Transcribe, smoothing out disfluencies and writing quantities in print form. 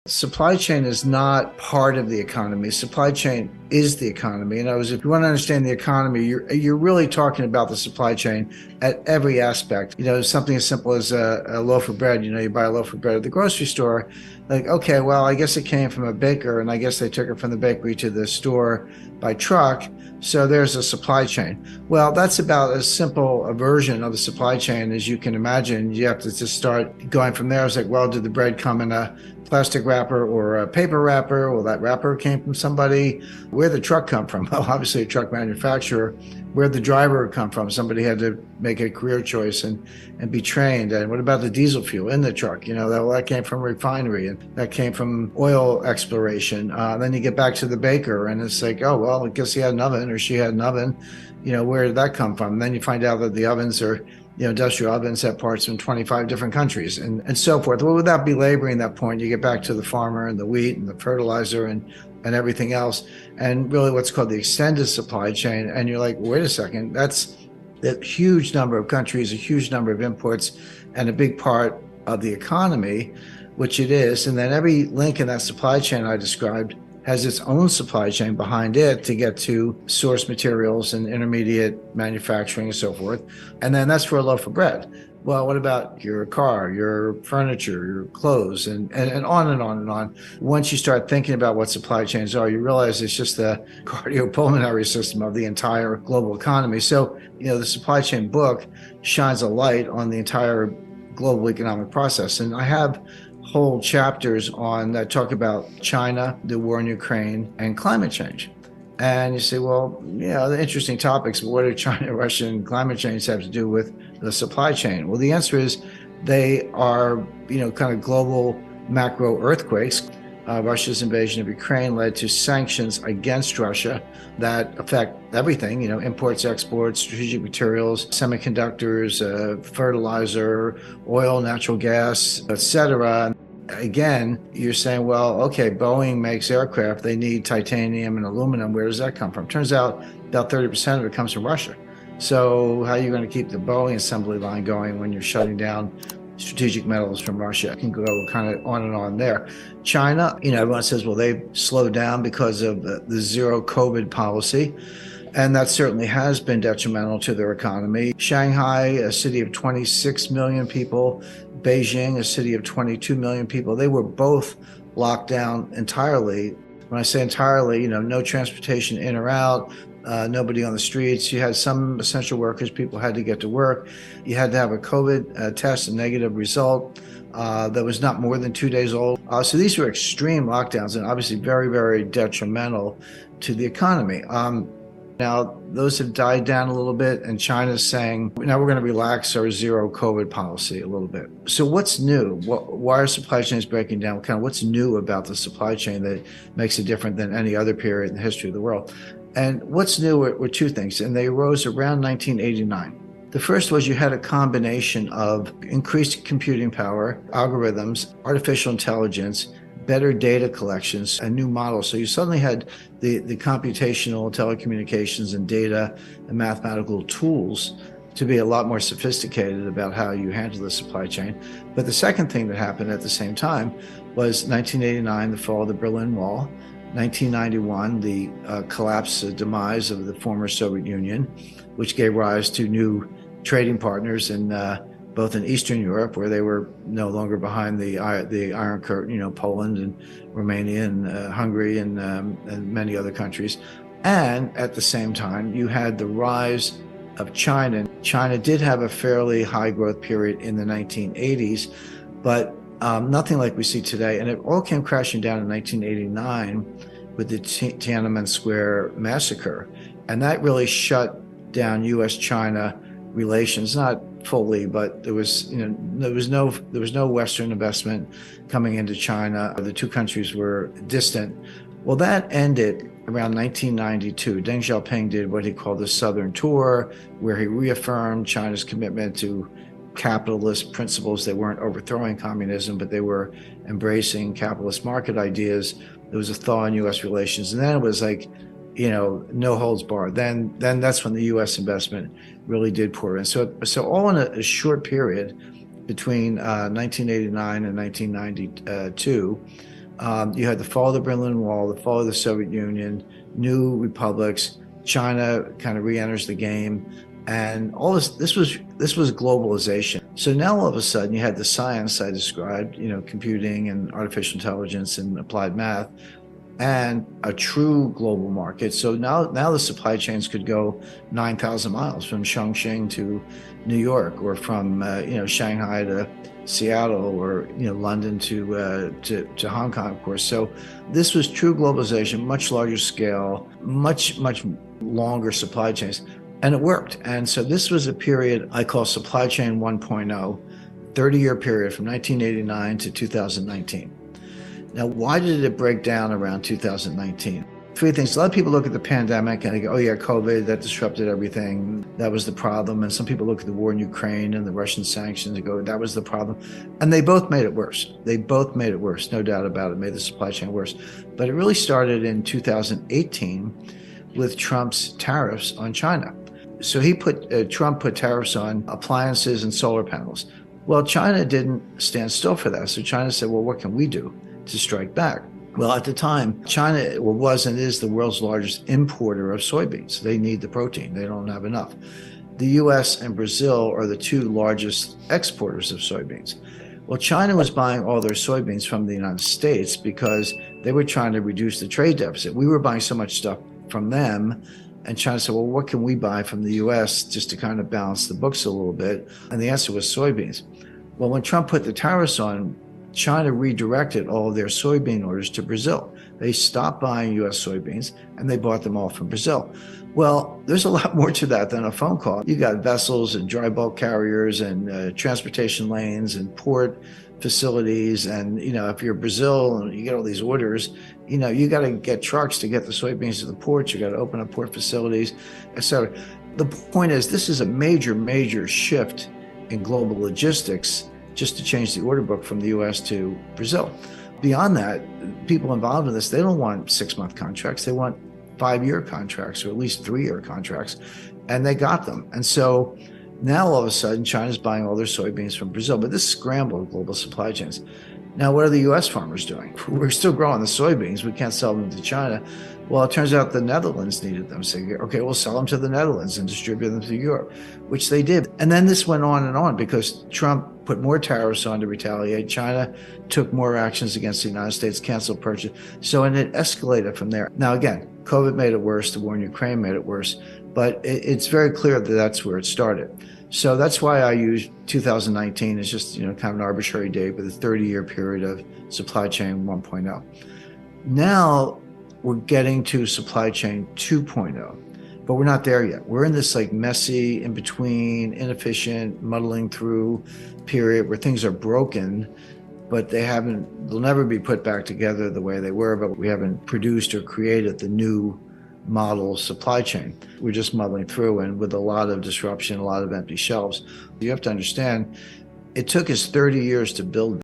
Supply chain is not part of the economy. Supply chain is the economy. In other words, if you want to understand the economy, you're really talking about the supply chain at every aspect. Something as simple as a loaf of bread. You buy a loaf of bread at the grocery store. Like, okay, well, I guess it came from a baker, and I guess they took it from the bakery to the store by truck. So there's a supply chain. Well, that's about as simple a version of the supply chain as you can imagine. You have to just start going from there. It's like, well, did the bread come in a plastic wrapper or a paper wrapper? Well, that wrapper came from somebody. Where'd the truck come from? Well, obviously a truck manufacturer. Where'd the driver come from? Somebody had to make a career choice and be trained. And what about the diesel fuel in the truck? That came from a refinery, and that came from oil exploration. Then you get back to the baker, and it's like, oh, well, I guess he had an oven or she had an oven. Where did that come from? And then you find out that the ovens are industrial ovens have parts from 25 different countries and so forth. Well, without belaboring that point, you get back to the farmer and the wheat and the fertilizer and everything else, and really what's called the extended supply chain. And you're like, wait a second, that's a huge number of countries, a huge number of imports, and a big part of the economy, which it is. And then every link in that supply chain I described has its own supply chain behind it to get to source materials and intermediate manufacturing and so forth. And then that's for a loaf of bread. Well, what about your car, your furniture, your clothes, and on and on and on. Once you start thinking about what supply chains are, you realize it's just the cardiopulmonary system of the entire global economy. So, the supply chain book shines a light on the entire global economic process. And I have whole chapters on that talk about China, the war in Ukraine, and climate change. And you say, well, the interesting topics, but what do China, Russia, and climate change have to do with the supply chain? Well, the answer is they are, kind of global macro earthquakes. Russia's invasion of Ukraine led to sanctions against Russia that affect everything, imports, exports, strategic materials, semiconductors, fertilizer, oil, natural gas, etc. Again, you're saying, well, okay, Boeing makes aircraft. They need titanium and aluminum. Where does that come from? Turns out about 30% of it comes from Russia. So how are you going to keep the Boeing assembly line going when you're shutting down strategic metals from Russia? It can go kind of on and on there. China, everyone says, well, they've slowed down because of the zero COVID policy. And that certainly has been detrimental to their economy. Shanghai, a city of 26 million people, Beijing, a city of 22 million people, they were both locked down entirely. When I say entirely, no transportation in or out, nobody on the streets. You had some essential workers, people had to get to work. You had to have a COVID test, a negative result that was not more than 2 days old. So these were extreme lockdowns and obviously very, very detrimental to the economy. Now, those have died down a little bit, and China's saying, now we're going to relax our zero COVID policy a little bit. So what's new? Why are supply chains breaking down? What's new about the supply chain that makes it different than any other period in the history of the world? And what's new were two things, and they arose around 1989. The first was you had a combination of increased computing power, algorithms, artificial intelligence, better data collections, and new models. So you suddenly had the computational telecommunications and data and mathematical tools to be a lot more sophisticated about how you handle the supply chain. But the second thing that happened at the same time was 1989, the fall of the Berlin Wall, 1991, the collapse, demise of the former Soviet Union, which gave rise to new trading partners in both in Eastern Europe, where they were no longer behind the Iron Curtain, Poland and Romania and Hungary and many other countries. And at the same time, you had the rise of China. China did have a fairly high growth period in the 1980s, but nothing like we see today. And it all came crashing down in 1989 with the Tiananmen Square massacre. And that really shut down U.S.-China relations, not fully, but there was no Western investment coming into China. The two countries were distant. Well, that ended around 1992. Deng Xiaoping did what he called the Southern Tour, where he reaffirmed China's commitment to capitalist principles. They weren't overthrowing communism, but they were embracing capitalist market ideas. There was a thaw in U.S. relations, and then it was like, no holds barred. Then that's when the U.S. investment really did pour in. So all in a short period between 1989 and 1992, You had the fall of the Berlin Wall, the fall of the Soviet Union, new republics. China kind of re-enters the game, and all this. This was globalization. So now all of a sudden you had the science I described, computing and artificial intelligence and applied math, and a true global market. So now the supply chains could go 9,000 miles from Chongqing to New York, or from Shanghai to Seattle, or London to Hong Kong, of course. So this was true globalization, much larger scale, much longer supply chains, and it worked. And so this was a period I call supply chain 1.0, 30-year period from 1989 to 2019. Now, why did it break down around 2019? Three things. A lot of people look at the pandemic and they go, oh yeah, COVID, that disrupted everything. That was the problem. And some people look at the war in Ukraine and the Russian sanctions and go, that was the problem. And they both made it worse. They both made it worse, no doubt about it, made the supply chain worse. But it really started in 2018 with Trump's tariffs on China. So Trump put tariffs on appliances and solar panels. Well, China didn't stand still for that. So China said, well, what can we do to strike back? Well, at the time, China was and is the world's largest importer of soybeans. They need the protein. They don't have enough. The US and Brazil are the two largest exporters of soybeans. Well, China was buying all their soybeans from the United States because they were trying to reduce the trade deficit. We were buying so much stuff from them, and China said, well, what can we buy from the US just to kind of balance the books a little bit? And the answer was soybeans. Well, when Trump put the tariffs on, China redirected all of their soybean orders to Brazil. They stopped buying US soybeans and they bought them all from Brazil. Well, there's a lot more to that than a phone call. You got vessels and dry bulk carriers and transportation lanes and port facilities. And, if you're Brazil and you get all these orders, you got to get trucks to get the soybeans to the ports. You got to open up port facilities, et cetera. The point is, this is a major shift in global logistics, just to change the order book from the US to Brazil. Beyond that, people involved in this, they don't want 6-month contracts. They want 5-year contracts, or at least 3-year contracts. And they got them. And so now all of a sudden, China's buying all their soybeans from Brazil. But this scrambled global supply chains. Now, what are the US farmers doing? We're still growing the soybeans. We can't sell them to China. Well, it turns out the Netherlands needed them. So, okay, we'll sell them to the Netherlands and distribute them to Europe, which they did. And then this went on and on because Trump put more tariffs on to retaliate. China took more actions against the United States, canceled purchase. So, and it escalated from there. Now, again, COVID made it worse. The war in Ukraine made it worse. But it's very clear that that's where it started. So that's why I use 2019 as just, kind of an arbitrary date, with a 30-year period of supply chain 1.0. Now we're getting to supply chain 2.0, but we're not there yet. We're in this messy, in between, inefficient, muddling through period where things are broken, but they'll never be put back together the way they were, but we haven't produced or created the new model supply chain. We're just muddling through, and with a lot of disruption, a lot of empty shelves. You have to understand, it took us 30 years to build